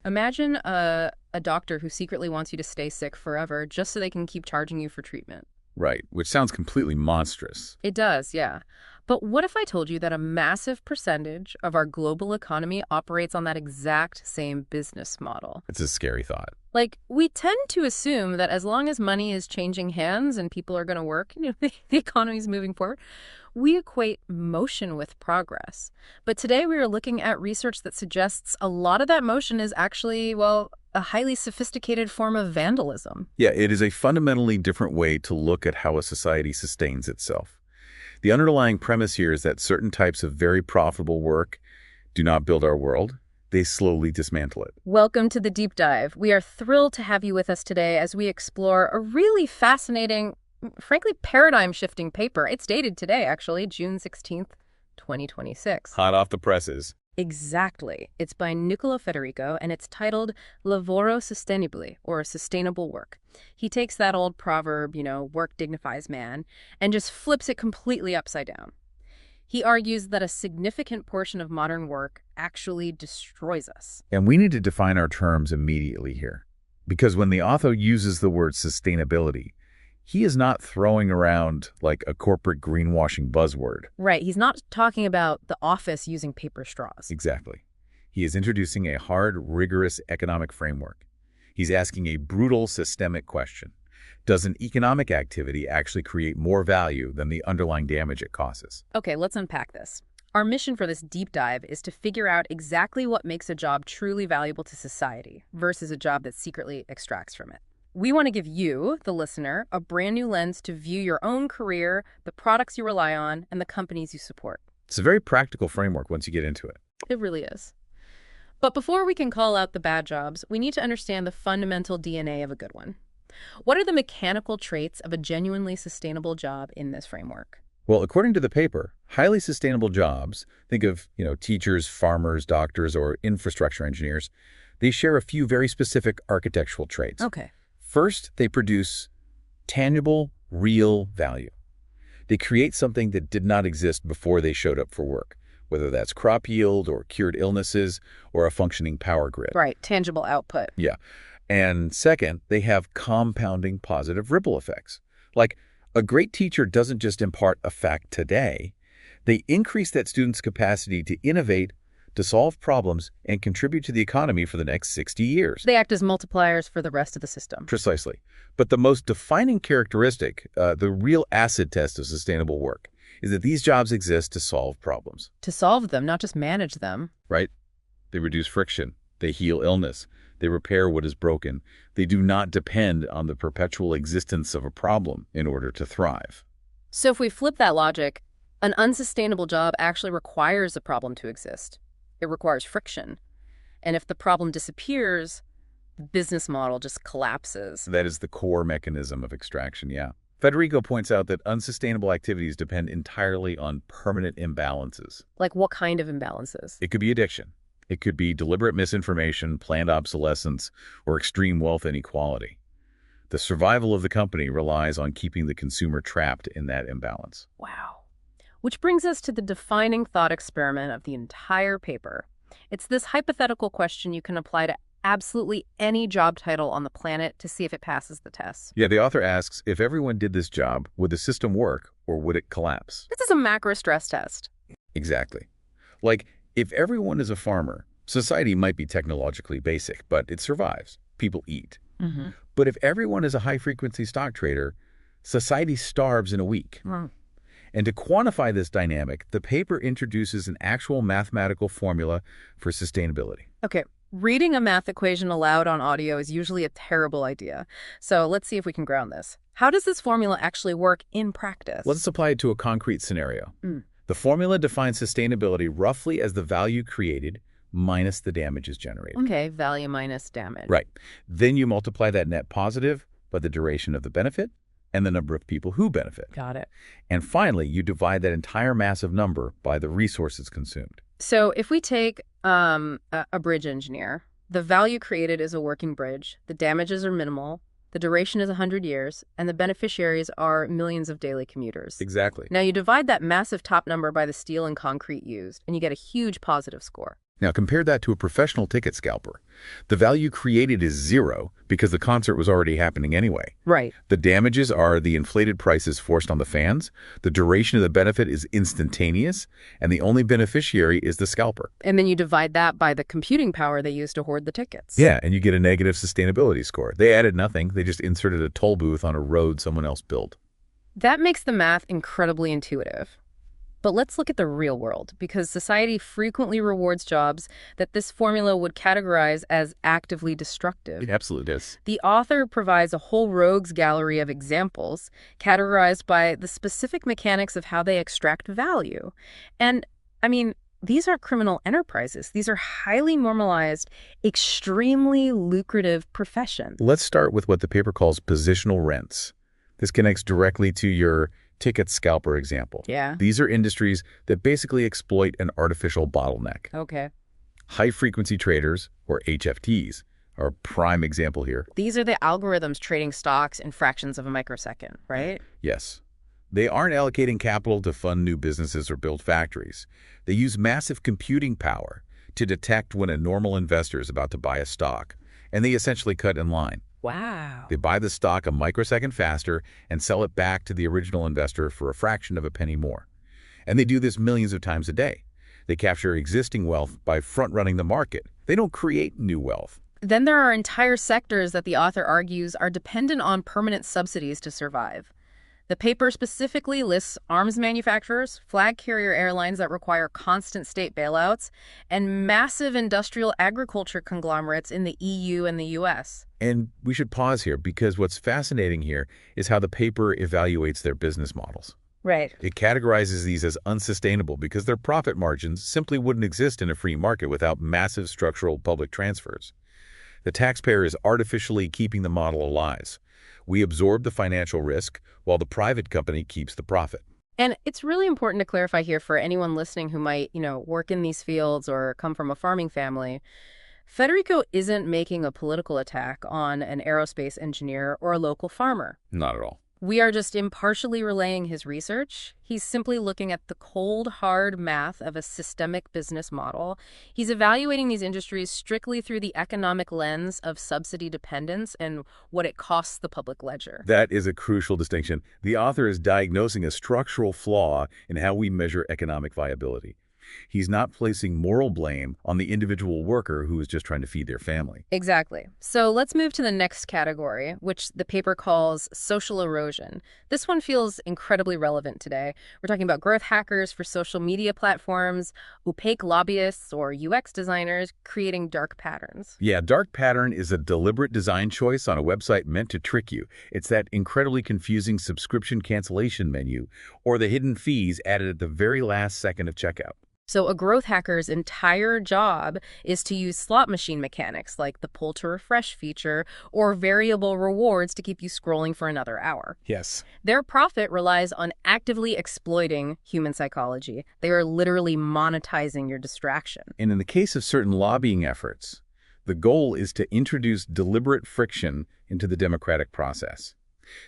Imagine a doctor who secretly wants you to stay sick forever just so they can keep charging you for treatment. Right, which sounds completely monstrous. It does, yeah. But what if I told you that a massive percentage of our global economy operates on that exact same business model? It's a scary thought. Like, we tend to assume that as long as money is changing hands and people are going to work, the economy is moving forward, we equate motion with progress. But today we are looking at research that suggests a lot of that motion is actually, well, a highly sophisticated form of vandalism. Yeah, it is a fundamentally different way to look at how a society sustains itself. The underlying premise here is that certain types of very profitable work do not build our world. They slowly dismantle it. Welcome to the Deep Dive. We are thrilled to have you with us today as we explore a really fascinating, frankly, paradigm-shifting paper. It's dated today, actually, June 16th, 2026. Hot off the presses. Exactly. It's by Niccolo Federico, and it's titled Lavoro Sostenibile, or Sustainable Work. He takes that old proverb, work dignifies man, and just flips it completely upside down. He argues that a significant portion of modern work actually destroys us. And we need to define our terms immediately here. Because when the author uses the word sustainability, he is not throwing around like a corporate greenwashing buzzword. Right. He's not talking about the office using paper straws. Exactly. He is introducing a hard, rigorous economic framework. He's asking a brutal systemic question. Does an economic activity actually create more value than the underlying damage it causes? Okay, let's unpack this. Our mission for this deep dive is to figure out exactly what makes a job truly valuable to society versus a job that secretly extracts from it. We want to give you, the listener, a brand new lens to view your own career, the products you rely on, and the companies you support. It's a very practical framework once you get into it. It really is. But before we can call out the bad jobs, we need to understand the fundamental DNA of a good one. What are the mechanical traits of a genuinely sustainable job in this framework? Well, according to the paper, highly sustainable jobs, think of, teachers, farmers, doctors, or infrastructure engineers, they share a few very specific architectural traits. Okay. First, they produce tangible, real value. They create something that did not exist before they showed up for work, whether that's crop yield or cured illnesses or a functioning power grid. Right, tangible output. Yeah. And second, they have compounding positive ripple effects. Like, a great teacher doesn't just impart a fact today. They increase that student's capacity to innovate, to solve problems, and contribute to the economy for the next 60 years. They act as multipliers for the rest of the system. Precisely. But the most defining characteristic, the real acid test of sustainable work, is that these jobs exist to solve problems. To solve them, not just manage them. Right? They reduce friction. They heal illness. They repair what is broken. They do not depend on the perpetual existence of a problem in order to thrive. So if we flip that logic, an unsustainable job actually requires a problem to exist. It requires friction. And if the problem disappears, the business model just collapses. That is the core mechanism of extraction, yeah. Federico points out that unsustainable activities depend entirely on permanent imbalances. Like what kind of imbalances? It could be addiction. It could be deliberate misinformation, planned obsolescence, or extreme wealth inequality. The survival of the company relies on keeping the consumer trapped in that imbalance. Wow. Which brings us to the defining thought experiment of the entire paper. It's this hypothetical question you can apply to absolutely any job title on the planet to see if it passes the test. Yeah, the author asks, if everyone did this job, would the system work or would it collapse? This is a macro stress test. Exactly. Like, if everyone is a farmer, society might be technologically basic, but it survives. People eat. Mm-hmm. But if everyone is a high-frequency stock trader, society starves in a week. Mm. And to quantify this dynamic, the paper introduces an actual mathematical formula for sustainability. Okay, reading a math equation aloud on audio is usually a terrible idea. So let's see if we can ground this. How does this formula actually work in practice? Let's apply it to a concrete scenario. Mm. The formula defines sustainability roughly as the value created minus the damages generated. Okay, value minus damage. Right. Then you multiply that net positive by the duration of the benefit and the number of people who benefit. Got it. And finally, you divide that entire massive number by the resources consumed. So if we take a bridge engineer, the value created is a working bridge, the damages are minimal, the duration is 100 years, and the beneficiaries are millions of daily commuters. Exactly. Now you divide that massive top number by the steel and concrete used, and you get a huge positive score. Now compare that to a professional ticket scalper. The value created is zero because the concert was already happening anyway. Right. The damages are the inflated prices forced on the fans, the duration of the benefit is instantaneous, and the only beneficiary is the scalper. And then you divide that by the computing power they use to hoard the tickets. Yeah, and you get a negative sustainability score. They added nothing. They just inserted a toll booth on a road someone else built. That makes the math incredibly intuitive. But let's look at the real world, because society frequently rewards jobs that this formula would categorize as actively destructive. It absolutely is. The author provides a whole rogues gallery of examples, categorized by the specific mechanics of how they extract value. And, I mean, these aren't criminal enterprises. These are highly normalized, extremely lucrative professions. Let's start with what the paper calls positional rents. This connects directly to your ticket scalper example. Yeah. These are industries that basically exploit an artificial bottleneck. Okay. High-frequency traders, or HFTs, are a prime example here. These are the algorithms trading stocks in fractions of a microsecond, right? Yes. They aren't allocating capital to fund new businesses or build factories. They use massive computing power to detect when a normal investor is about to buy a stock, and they essentially cut in line. Wow. They buy the stock a microsecond faster and sell it back to the original investor for a fraction of a penny more. And they do this millions of times a day. They capture existing wealth by front-running the market. They don't create new wealth. Then there are entire sectors that the author argues are dependent on permanent subsidies to survive. The paper specifically lists arms manufacturers, flag carrier airlines that require constant state bailouts, and massive industrial agriculture conglomerates in the EU and the US. And we should pause here because what's fascinating here is how the paper evaluates their business models. Right. It categorizes these as unsustainable because their profit margins simply wouldn't exist in a free market without massive structural public transfers. The taxpayer is artificially keeping the model alive. We absorb the financial risk while the private company keeps the profit. And it's really important to clarify here for anyone listening who might, work in these fields or come from a farming family. Federico isn't making a political attack on an aerospace engineer or a local farmer. Not at all. We are just impartially relaying his research. He's simply looking at the cold, hard math of a systemic business model. He's evaluating these industries strictly through the economic lens of subsidy dependence and what it costs the public ledger. That is a crucial distinction. The author is diagnosing a structural flaw in how we measure economic viability. He's not placing moral blame on the individual worker who is just trying to feed their family. Exactly. So let's move to the next category, which the paper calls social erosion. This one feels incredibly relevant today. We're talking about growth hackers for social media platforms, opaque lobbyists or UX designers creating dark patterns. Yeah, dark pattern is a deliberate design choice on a website meant to trick you. It's that incredibly confusing subscription cancellation menu or the hidden fees added at the very last second of checkout. So a growth hacker's entire job is to use slot machine mechanics like the pull to refresh feature or variable rewards to keep you scrolling for another hour. Yes. Their profit relies on actively exploiting human psychology. They are literally monetizing your distraction. And in the case of certain lobbying efforts, the goal is to introduce deliberate friction into the democratic process.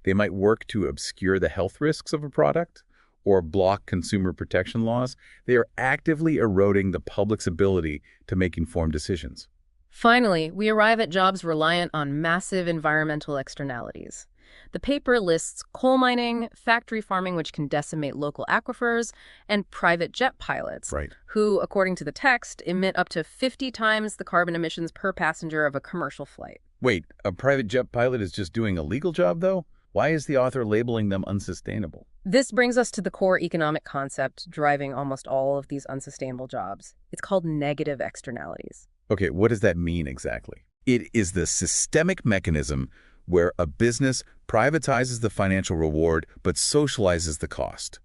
They might work to obscure the health risks of a product or block consumer protection laws. They are actively eroding the public's ability to make informed decisions. Finally, we arrive at jobs reliant on massive environmental externalities. The paper lists coal mining, factory farming, which can decimate local aquifers, and private jet pilots, Right. who, according to the text, emit up to 50 times the carbon emissions per passenger of a commercial flight. Wait, a private jet pilot is just doing a legal job, though? Why is the author labeling them unsustainable? This brings us to the core economic concept driving almost all of these unsustainable jobs. It's called negative externalities. Okay, what does that mean exactly? It is the systemic mechanism where a business privatizes the financial reward but socializes the cost.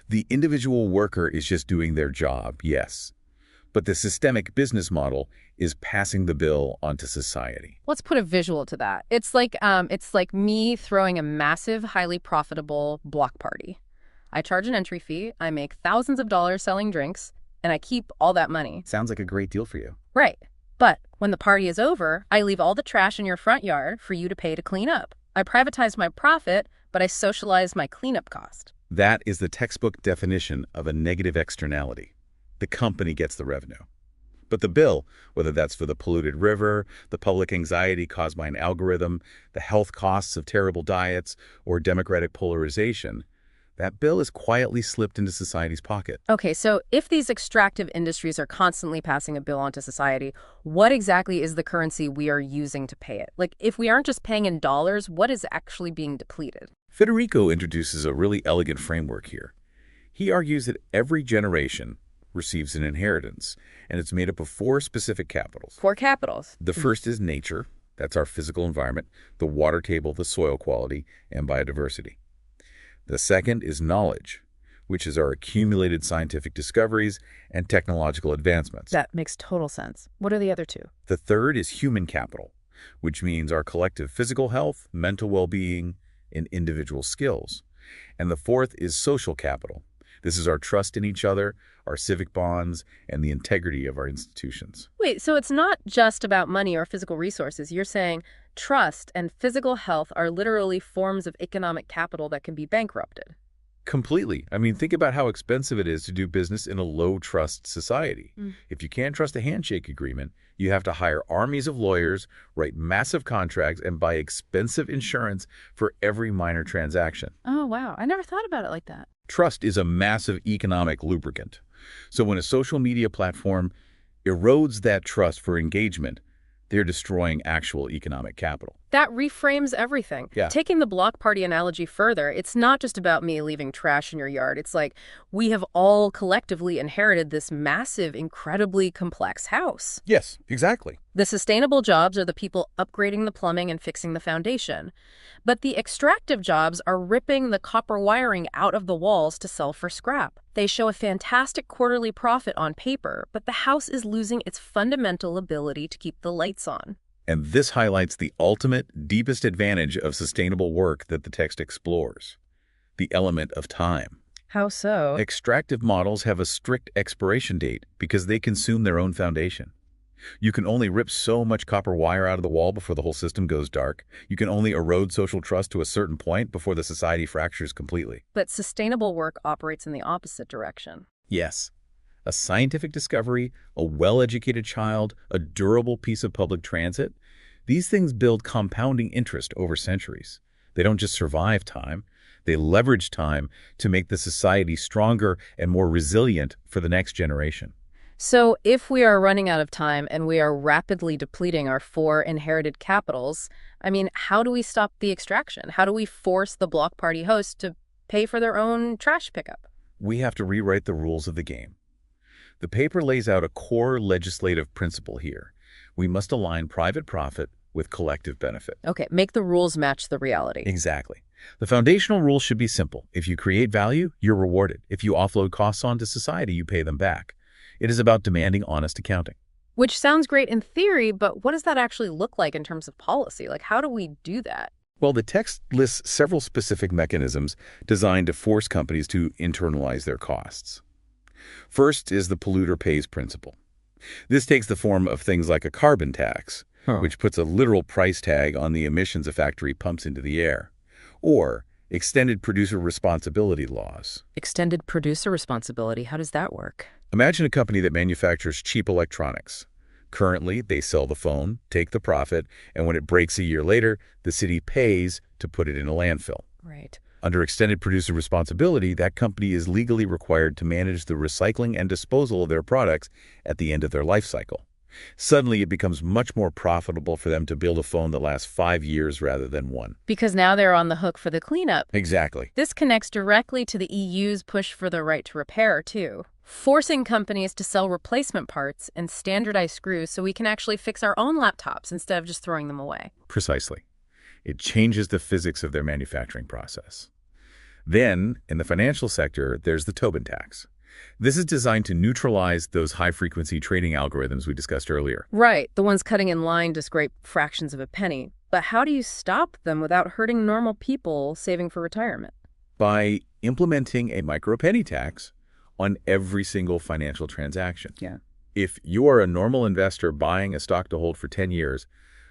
The individual worker is just doing their job, yes, but the systemic business model is passing the bill onto society. Let's put a visual to that. It's like me throwing a massive, highly profitable block party. I charge an entry fee, I make thousands of dollars selling drinks, and I keep all that money. Sounds like a great deal for you. Right. But when the party is over, I leave all the trash in your front yard for you to pay to clean up. I privatized my profit, but I socialized my cleanup cost. That is the textbook definition of a negative externality. The company gets the revenue. But the bill, whether that's for the polluted river, the public anxiety caused by an algorithm, the health costs of terrible diets, or democratic polarization, that bill is quietly slipped into society's pocket. Okay, so if these extractive industries are constantly passing a bill onto society, what exactly is the currency we are using to pay it? Like, if we aren't just paying in dollars, what is actually being depleted? Federico introduces a really elegant framework here. He argues that every generation receives an inheritance, and it's made up of four specific capitals. For capitals. The first is nature. That's our physical environment, the water table, the soil quality, and biodiversity. The second is knowledge, which is our accumulated scientific discoveries and technological advancements. That makes total sense. What are the other two? The third is human capital, which means our collective physical health, mental well-being, and individual skills. And the fourth is social capital. This is our trust in each other, our civic bonds, and the integrity of our institutions. Wait, so it's not just about money or physical resources. You're saying trust and physical health are literally forms of economic capital that can be bankrupted. Completely. I mean, think about how expensive it is to do business in a low-trust society. If you can't trust a handshake agreement, you have to hire armies of lawyers, write massive contracts, and buy expensive insurance for every minor transaction. Oh, wow. I never thought about it like that. Trust is a massive economic lubricant. So when a social media platform erodes that trust for engagement, they're destroying actual economic capital. That reframes everything. Yeah. Taking the block party analogy further, it's not just about me leaving trash in your yard. It's like we have all collectively inherited this massive, incredibly complex house. Yes, exactly. The sustainable jobs are the people upgrading the plumbing and fixing the foundation. But the extractive jobs are ripping the copper wiring out of the walls to sell for scrap. They show a fantastic quarterly profit on paper, but the house is losing its fundamental ability to keep the lights on. And this highlights the ultimate, deepest advantage of sustainable work that the text explores: the element of time. How so? Extractive models have a strict expiration date because they consume their own foundation. You can only rip so much copper wire out of the wall before the whole system goes dark. You can only erode social trust to a certain point before the society fractures completely. But sustainable work operates in the opposite direction. Yes. A scientific discovery, a well-educated child, a durable piece of public transit, these things build compounding interest over centuries. They don't just survive time, they leverage time to make the society stronger and more resilient for the next generation. So if we are running out of time and we are rapidly depleting our four inherited capitals, how do we stop the extraction? How do we force the block party hosts to pay for their own trash pickup? We have to rewrite the rules of the game. The paper lays out a core legislative principle here. We must align private profit with collective benefit. Okay, make the rules match the reality. Exactly. The foundational rule should be simple. If you create value, you're rewarded. If you offload costs onto society, you pay them back. It is about demanding honest accounting. Which sounds great in theory, but what does that actually look like in terms of policy? Like, how do we do that? Well, the text lists several specific mechanisms designed to force companies to internalize their costs. First is the polluter pays principle. This takes the form of things like a carbon tax, which puts a literal price tag on the emissions a factory pumps into the air, or extended producer responsibility laws. Extended producer responsibility, how does that work? Imagine a company that manufactures cheap electronics. Currently, they sell the phone, take the profit, and when it breaks a year later, the city pays to put it in a landfill. Right. Under extended producer responsibility, that company is legally required to manage the recycling and disposal of their products at the end of their life cycle. Suddenly, it becomes much more profitable for them to build a phone that lasts 5 years rather than 1. Because now they're on the hook for the cleanup. Exactly. This connects directly to the EU's push for the right to repair, too. Forcing companies to sell replacement parts and standardized screws so we can actually fix our own laptops instead of just throwing them away. Precisely. It changes the physics of their manufacturing process. Then, in the financial sector, there's the Tobin tax. This is designed to neutralize those high-frequency trading algorithms we discussed earlier. Right, the ones cutting in line to scrape fractions of a penny. But how do you stop them without hurting normal people saving for retirement? By implementing a micro-penny tax on every single financial transaction. Yeah. If you are a normal investor buying a stock to hold for 10 years,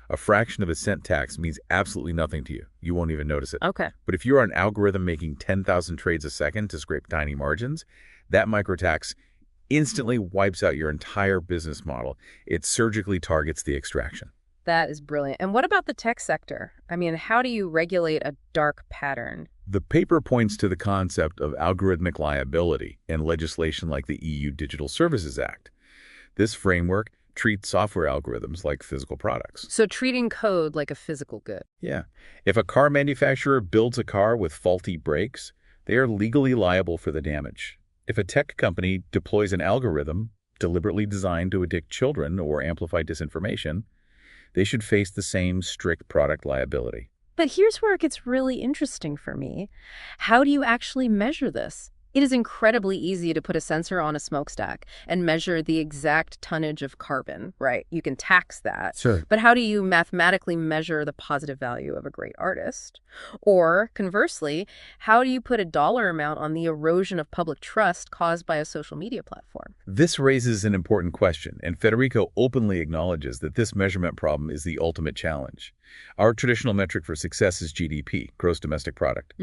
a fraction of a cent tax means absolutely nothing to you. You won't even notice it. Okay. But if you're an algorithm making 10,000 trades a second to scrape tiny margins, that microtax instantly wipes out your entire business model. It surgically targets the extraction. That is brilliant. And what about the tech sector? I mean, how do you regulate a dark pattern? The paper points to the concept of algorithmic liability in legislation like the EU Digital Services Act. This framework treats software algorithms like physical products. So treating code like a physical good. Yeah. If a car manufacturer builds a car with faulty brakes, they are legally liable for the damage. If a tech company deploys an algorithm deliberately designed to addict children or amplify disinformation, they should face the same strict product liability. But here's where it gets really interesting for me. How do you actually measure this? It is incredibly easy to put a sensor on a smokestack and measure the exact tonnage of carbon, right? You can tax that. Sure. But how do you mathematically measure the positive value of a great artist? Or conversely, how do you put a dollar amount on the erosion of public trust caused by a social media platform? This raises an important question, and Federico openly acknowledges that this measurement problem is the ultimate challenge. Our traditional metric for success is GDP, gross domestic product.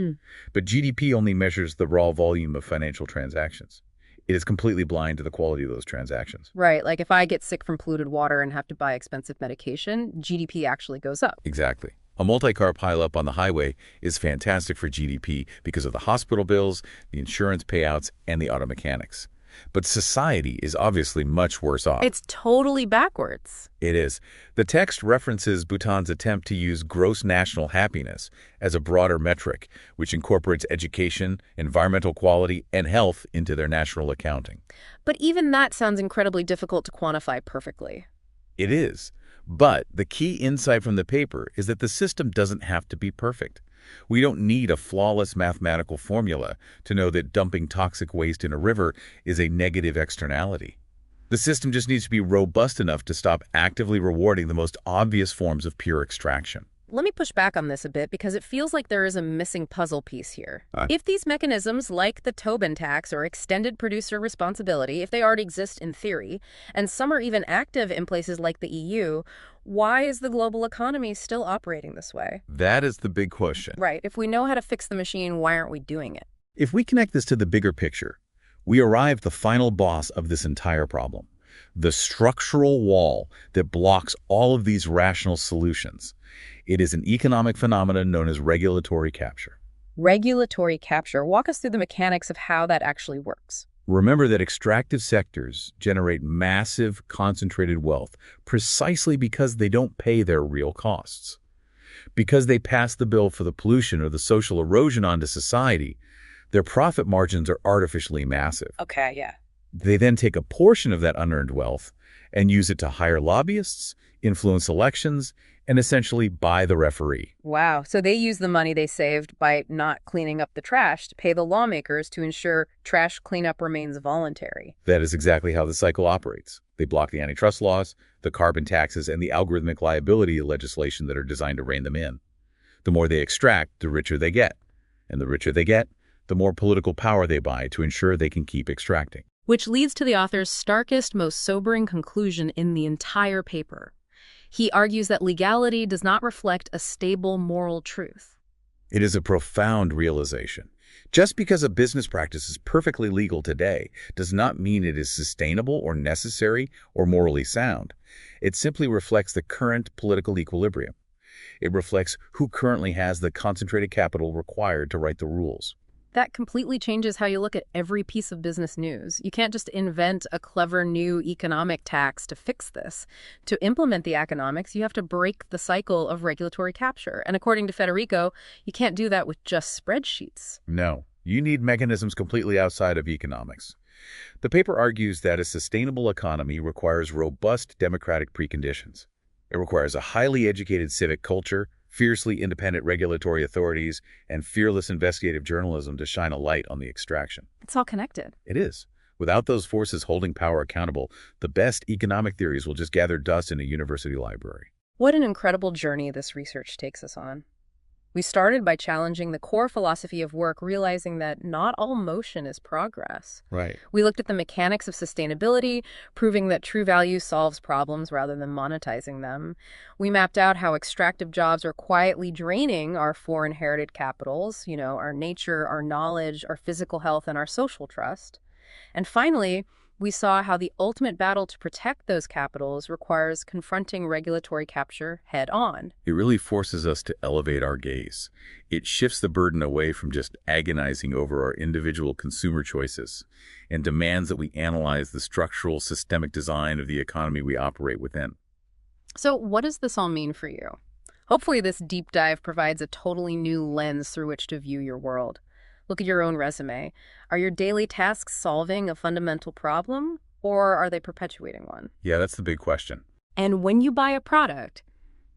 But GDP only measures the raw volume of financial transactions. It is completely blind to the quality of those transactions. Right, like if I get sick from polluted water and have to buy expensive medication, GDP actually goes up. Exactly. A multi-car pileup on the highway is fantastic for GDP because of the hospital bills, the insurance payouts, and the auto mechanics. But society is obviously much worse off. It's totally backwards. It is. The text references Bhutan's attempt to use gross national happiness as a broader metric, which incorporates education, environmental quality, and health into their national accounting. But even that sounds incredibly difficult to quantify perfectly. It is. But the key insight from the paper is that the system doesn't have to be perfect. We don't need a flawless mathematical formula to know that dumping toxic waste in a river is a negative externality. The system just needs to be robust enough to stop actively rewarding the most obvious forms of pure extraction. Let me push back on this a bit because it feels like there is a missing puzzle piece here. If these mechanisms like the Tobin tax or extended producer responsibility, if they already exist in theory, and some are even active in places like the EU, why is the global economy still operating this way? That is the big question. Right. If we know how to fix the machine, why aren't we doing it? If we connect this to the bigger picture, we arrive at the final boss of this entire problem, the structural wall that blocks all of these rational solutions. It is an economic phenomenon known as regulatory capture. Regulatory capture. Walk us through the mechanics of how that actually works. Remember that extractive sectors generate massive, concentrated wealth precisely because they don't pay their real costs. Because they pass the bill for the pollution or the social erosion onto society, their profit margins are artificially massive. Okay, yeah. They then take a portion of that unearned wealth and use it to hire lobbyists, influence elections, and essentially buy the referee. Wow. So they use the money they saved by not cleaning up the trash to pay the lawmakers to ensure trash cleanup remains voluntary. That is exactly how the cycle operates. They block the antitrust laws, the carbon taxes, and the algorithmic liability legislation that are designed to rein them in. The more they extract, the richer they get. And the richer they get, the more political power they buy to ensure they can keep extracting. Which leads to the author's starkest, most sobering conclusion in the entire paper. He argues that legality does not reflect a stable moral truth. It is a profound realization. Just because a business practice is perfectly legal today does not mean it is sustainable or necessary or morally sound. It simply reflects the current political equilibrium. It reflects who currently has the concentrated capital required to write the rules. That completely changes how you look at every piece of business news. You can't just invent a clever new economic tax to fix this. To implement the economics, you have to break the cycle of regulatory capture. And according to Federico, you can't do that with just spreadsheets. No, you need mechanisms completely outside of economics. The paper argues that a sustainable economy requires robust democratic preconditions. It requires a highly educated civic culture, fiercely independent regulatory authorities, and fearless investigative journalism to shine a light on the extraction. It's all connected. It is. Without those forces holding power accountable, the best economic theories will just gather dust in a university library. What an incredible journey this research takes us on. We started by challenging the core philosophy of work, realizing that not all motion is progress. Right. We looked at the mechanics of sustainability, proving that true value solves problems rather than monetizing them. We mapped out how extractive jobs are quietly draining our four inherited capitals, our nature, our knowledge, our physical health, and our social trust. And finally, We saw how the ultimate battle to protect those capitals requires confronting regulatory capture head on. It really forces us to elevate our gaze. It shifts the burden away from just agonizing over our individual consumer choices and demands that we analyze the structural, systemic design of the economy we operate within. So, what does this all mean for you? Hopefully, this deep dive provides a totally new lens through which to view your world. Look at your own resume. Are your daily tasks solving a fundamental problem, or are they perpetuating one? Yeah, that's the big question. And when you buy a product,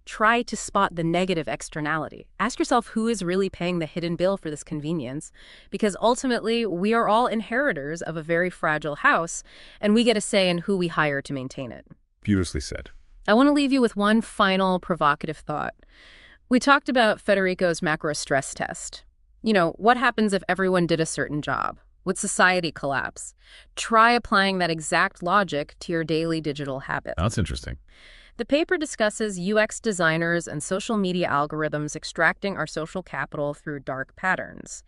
try to spot the negative externality. Ask yourself who is really paying the hidden bill for this convenience, because ultimately, we are all inheritors of a very fragile house, and we get a say in who we hire to maintain it. Beautifully said. I want to leave you with one final provocative thought. We talked about Federico's macro stress test. What happens if everyone did a certain job? Would society collapse? Try applying that exact logic to your daily digital habits. That's interesting. The paper discusses UX designers and social media algorithms extracting our social capital through dark patterns.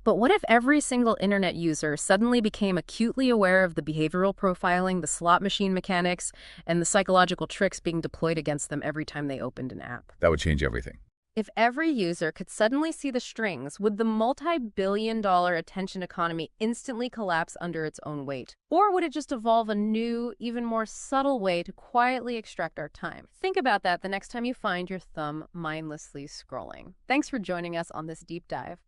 But what if every single internet user suddenly became acutely aware of the behavioral profiling, the slot machine mechanics, and the psychological tricks being deployed against them every time they opened an app? That would change everything. If every user could suddenly see the strings, would the multi-billion-dollar attention economy instantly collapse under its own weight? Or would it just evolve a new, even more subtle way to quietly extract our time? Think about that the next time you find your thumb mindlessly scrolling. Thanks for joining us on this deep dive.